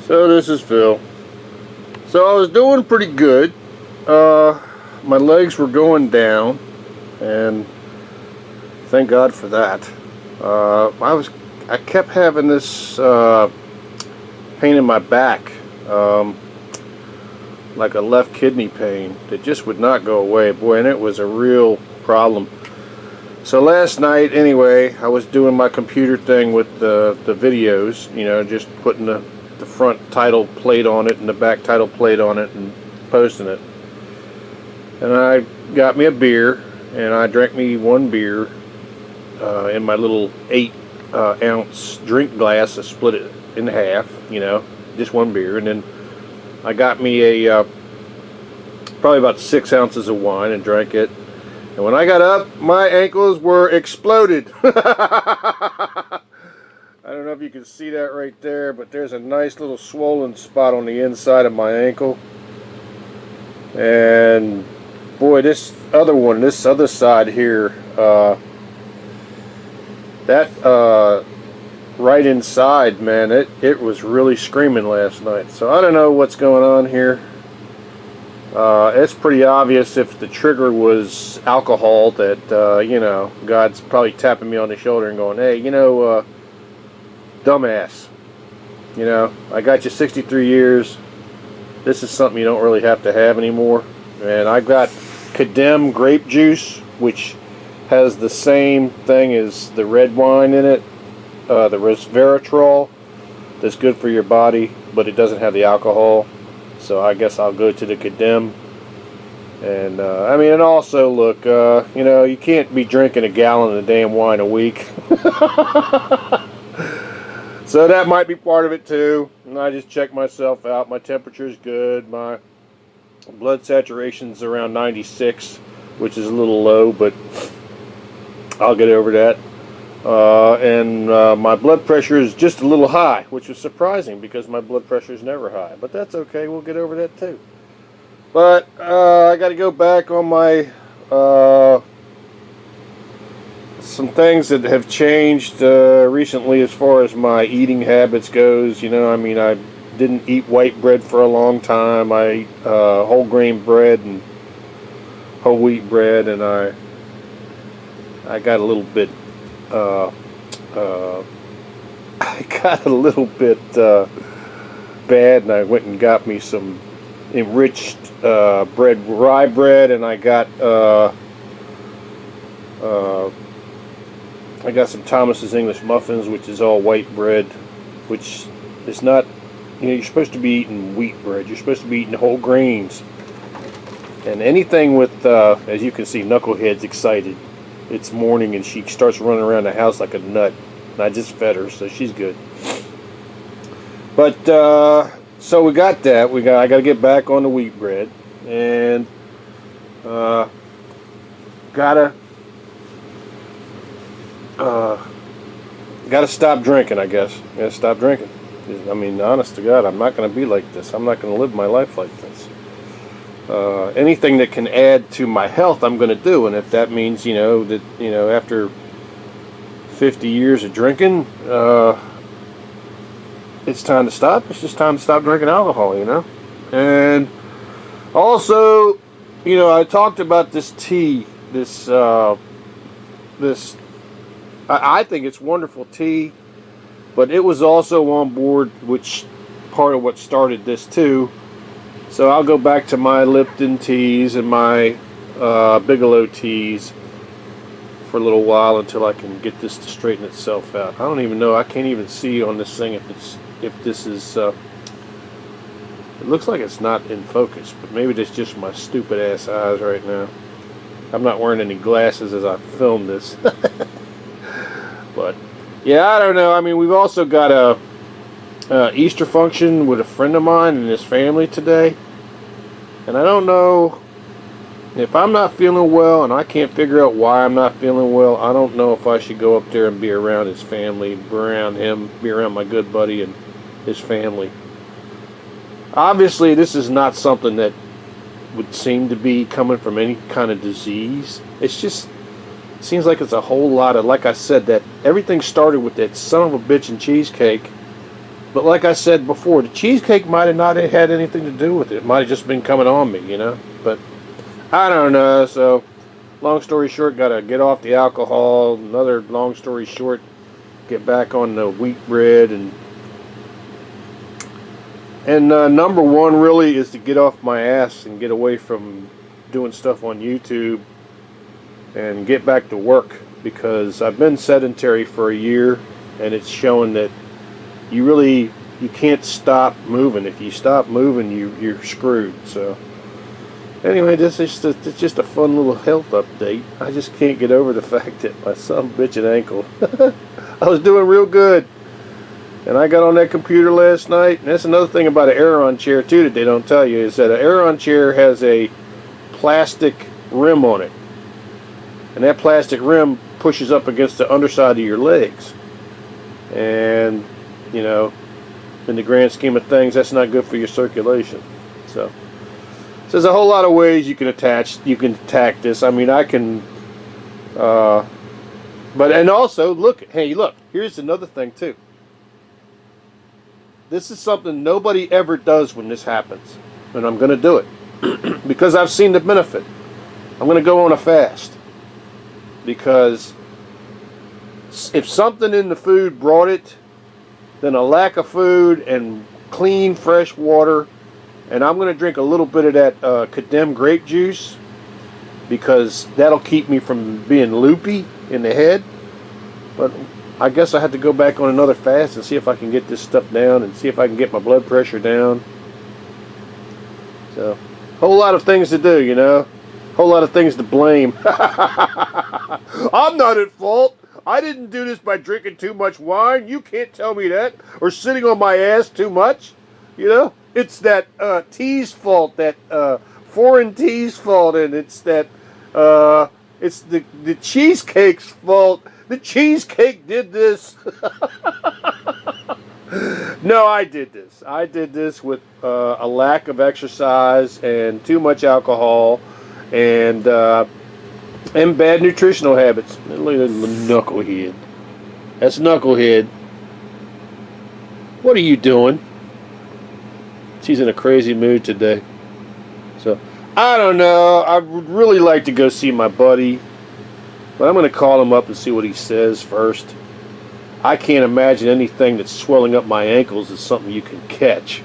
So this is Phil. So I was doing pretty good. My legs were going down, and thank God for that. I kept having this pain in my back, like a left kidney pain that just would not go away. Boy, and it was a real problem. So last night, anyway, I was doing my computer thing with the videos, you know, just putting the front title plate on it and the back title plate on it and posting it. And I got me a beer, and I drank me one beer in my little 8-ounce drink glass. I split it in half, you know, just one beer. And then I got me a probably about 6 ounces of wine and drank it. And when I got up, my ankles were exploded. I don't know if you can see that right there, but there's a nice little swollen spot on the inside of my ankle. And boy, this other one, this other side here, that right inside, man, it was really screaming last night. So I don't know what's going on here. It's pretty obvious if the trigger was alcohol that, you know, God's probably tapping me on the shoulder and going, hey, you know, dumbass, you know, I got you 63 years. This is something you don't really have to have anymore. And I got Cadem grape juice, which has the same thing as the red wine in it, the resveratrol, that's good for your body, but it doesn't have the alcohol. So I guess I'll go to the Cadem. And I mean, and also look, you know, you can't be drinking a gallon of damn wine a week. So that might be part of it too. And I just checked myself out. My temperature's good. My blood saturation's around 96, which is a little low, but I'll get over that. And my blood pressure is just a little high, which was surprising because my blood pressure is never high. But that's okay. We'll get over that too. But I got to go back on my some things that have changed recently as far as my eating habits goes. You know, I mean, I didn't eat white bread for a long time. I eat whole grain bread and whole wheat bread, and I got a little bit bad, and I went and got me some enriched bread, rye bread, and I got some Thomas's English muffins, which is all white bread, which is not, you know, you're supposed to be eating wheat bread. You're supposed to be eating whole grains. And anything with, as you can see, Knucklehead's excited. It's morning and she starts running around the house like a nut. And I just fed her, so she's good. But so we got that. I got to get back on the wheat bread, and gotta stop drinking. I guess gotta stop drinking. I mean, honest to God, I'm not going to be like this. I'm not going to live my life like this. Anything that can add to my health, I'm going to do. And if that means, you know, that, you know, after 50 years of drinking, it's time to stop. It's just time to stop drinking alcohol, you know. And also, you know, I talked about this tea, I think it's wonderful tea, but it was also on board, which part of what started this too. So I'll go back to my Lipton teas and my Bigelow teas for a little while until I can get this to straighten itself out. I don't even know. I can't even see on this thing if this is. It looks like it's not in focus, but maybe that's just my stupid ass eyes right now. I'm not wearing any glasses as I film this. But yeah, I don't know. I mean, we've also got a Easter function with a friend of mine and his family today, and I don't know if I'm not feeling well, and I can't figure out why I'm not feeling well. I don't know if I should go up there and be around his family, be around him, be around my good buddy and his family. Obviously, this is not something that would seem to be coming from any kind of disease. It's just seems like it's a whole lot of, like I said, that everything started with that son of a bitch and cheesecake But like I said before, the cheesecake might have not had anything to do with it. It might have just been coming on me, you know. But I don't know. So long story short, got to get off the alcohol. Another long story short, get back on the wheat bread. And number one really is to get off my ass and get away from doing stuff on YouTube and get back to work, because I've been sedentary for a year, and it's showing that you can't stop moving. If you stop moving, you're screwed. So anyway, it's just a fun little health update. I just can't get over the fact that my son bitchin' ankle. I was doing real good, and I got on that computer last night. And that's another thing about an Aeron chair too that they don't tell you, is that an Aeron chair has a plastic rim on it, and that plastic rim pushes up against the underside of your legs. And you know, in the grand scheme of things, that's not good for your circulation. So there's a whole lot of ways you can attack this. I mean, I can, and also look. Hey, look. Here's another thing too. This is something nobody ever does when this happens, and I'm going to do it because I've seen the benefit. I'm going to go on a fast, because if something in the food brought it, then a lack of food and clean, fresh water. And I'm going to drink a little bit of that condemned grape juice, because that'll keep me from being loopy in the head. But I guess I have to go back on another fast and see if I can get this stuff down, and see if I can get my blood pressure down. So, whole lot of things to do, you know. Whole lot of things to blame. I'm not at fault. I didn't do this by drinking too much wine. You can't tell me that. Or sitting on my ass too much. You know? It's that tea's fault. That foreign tea's fault. And it's that... it's the cheesecake's fault. The cheesecake did this. No, I did this. I did this with a lack of exercise and too much alcohol. And bad nutritional habits. Look at that knucklehead. That's knucklehead. What are you doing? She's in a crazy mood today. So, I don't know. I would really like to go see my buddy, but I'm going to call him up and see what he says first. I can't imagine anything that's swelling up my ankles is something you can catch.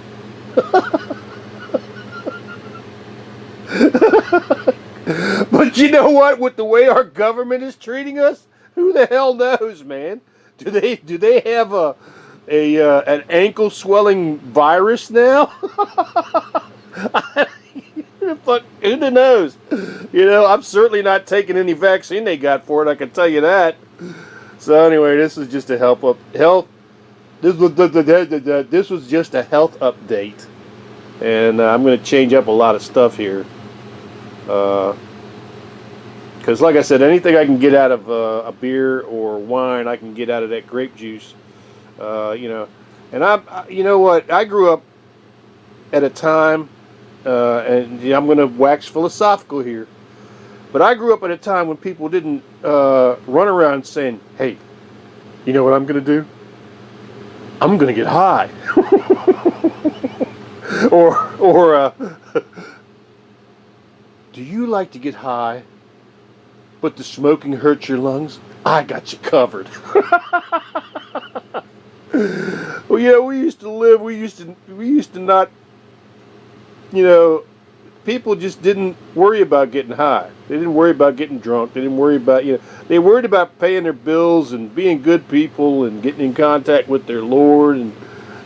But you know what? With the way our government is treating us, who the hell knows, man? Do they have an ankle swelling virus now? Who knows? You know, I'm certainly not taking any vaccine they got for it. I can tell you that. So anyway, this is just a This was just a health update, and I'm going to change up a lot of stuff here. Because like I said, anything I can get out of a beer or wine, I can get out of that grape juice. You know, and you know what? I grew up at a time, and I'm going to wax philosophical here, but I grew up at a time when people didn't run around saying, "Hey, you know what I'm going to do? I'm going to get high," or do you like to get high, but the smoking hurts your lungs? I got you covered. Well, yeah, we used to not, you know, people just didn't worry about getting high. They didn't worry about getting drunk. They didn't worry about, you know, they worried about paying their bills and being good people and getting in contact with their Lord, and,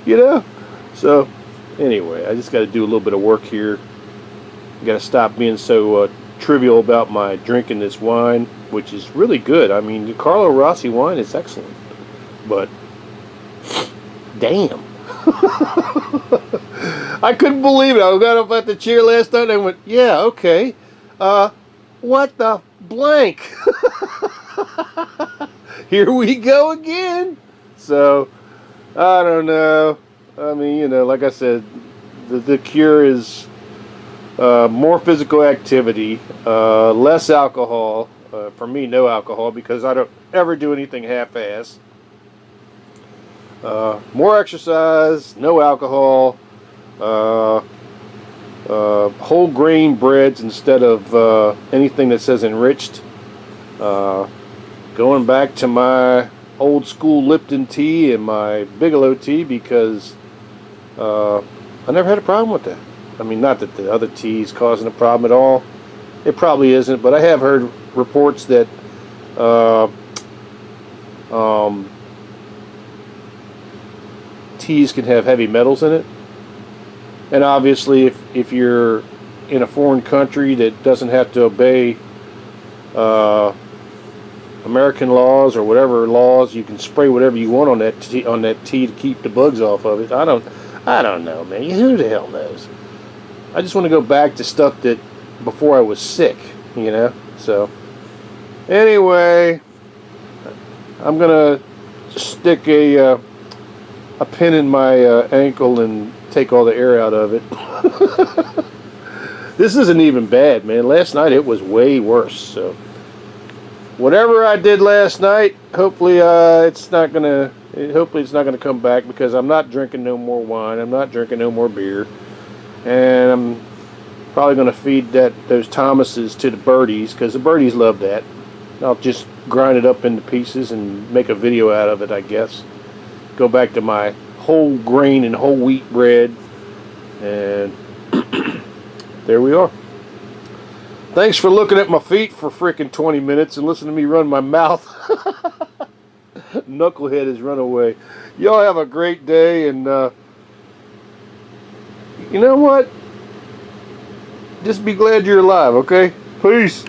you know. So, anyway, I just got to do a little bit of work here. Got to stop being so trivial about my drinking this wine, which is really good. I mean, the Carlo Rossi wine is excellent, but damn. I couldn't believe it. I got up at the chair last night and I went, yeah, okay. What the blank? Here we go again. So, I don't know. I mean, you know, like I said, the cure is more physical activity, less alcohol. For me, no alcohol, because I don't ever do anything half-ass. More exercise, no alcohol, whole grain breads instead of anything that says enriched. Going back to my old school Lipton tea and my Bigelow tea because I never had a problem with that. I mean, not that the other tea is causing a problem at all. It probably isn't, but I have heard reports that teas can have heavy metals in it. And obviously, if you're in a foreign country that doesn't have to obey American laws or whatever laws, you can spray whatever you want on that tea to keep the bugs off of it. I don't know, man. Who the hell knows? I just want to go back to stuff that before I was sick, you know. So anyway, I'm gonna stick a pin in my ankle and take all the air out of it. This isn't even bad, man. Last night it was way worse. So whatever I did last night, hopefully it's not gonna come back, because I'm not drinking no more wine. I'm not drinking no more beer, and I'm probably gonna feed those Thomases to the birdies, because the birdies love that. I'll just grind it up into pieces and make a video out of it, I guess. Go back to my whole grain and whole wheat bread, and there we are. Thanks for looking at my feet for freaking 20 minutes and listening to me run my mouth. Knucklehead has run away. Y'all have a great day, and you know what? Just be glad you're alive, okay? Peace.